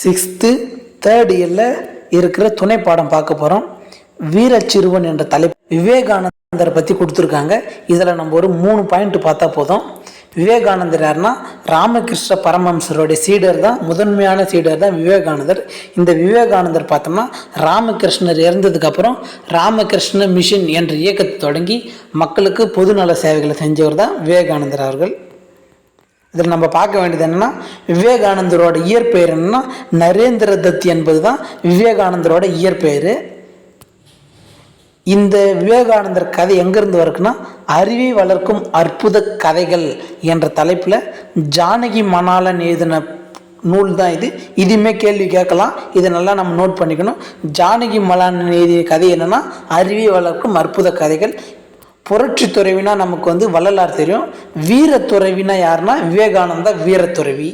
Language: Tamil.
6th தேர்ட் இயரில் இருக்கிற துணை பாடம் பார்க்க போகிறோம். வீரச்சிறுவன் என்ற தலைப்பு விவேகானந்தரை பற்றி கொடுத்துருக்காங்க. இதில் நம்ம ஒரு 3 பாயிண்ட் பார்த்தா போதும். விவேகானந்தர் யாருன்னா ராமகிருஷ்ண பரமஹம்சருடைய சீடர் தான், முதன்மையான சீடர் தான் விவேகானந்தர். இந்த விவேகானந்தர் பார்த்தோம்னா ராமகிருஷ்ணர் இறந்ததுக்கப்புறம் ராமகிருஷ்ண மிஷன் என்ற இயக்கத்தை தொடங்கி மக்களுக்கு பொதுநல சேவைகளை செஞ்சவர் தான் விவேகானந்தர் அவர்கள். இதில் நம்ம பார்க்க வேண்டியது என்னென்னா, விவேகானந்தரோட இயற்பெயர் என்னென்னா நரேந்திர தத் என்பது தான் விவேகானந்தரோட இயற்பெயர். இந்த விவேகானந்தர் கதை எங்கேருந்து வருக்குன்னா, அறிவை வளர்க்கும் அற்புத கதைகள் என்ற தலைப்பில் ஜானகி மணாலன் எழுதின நூல் தான் இது. இதுவுமே கேள்வி கேட்கலாம், இதை நல்லா நம்ம நோட் பண்ணிக்கணும். ஜானகி மணாலன் எழுதிய கதை என்னென்னா அறிவை வளர்க்கும் அற்புத கதைகள். புரட்சி துறவினா நமக்கு வள்ளலார் தெரியும். வீரத்துறவினா யாருன்னா விவேகானந்தா வீரத்துறவி.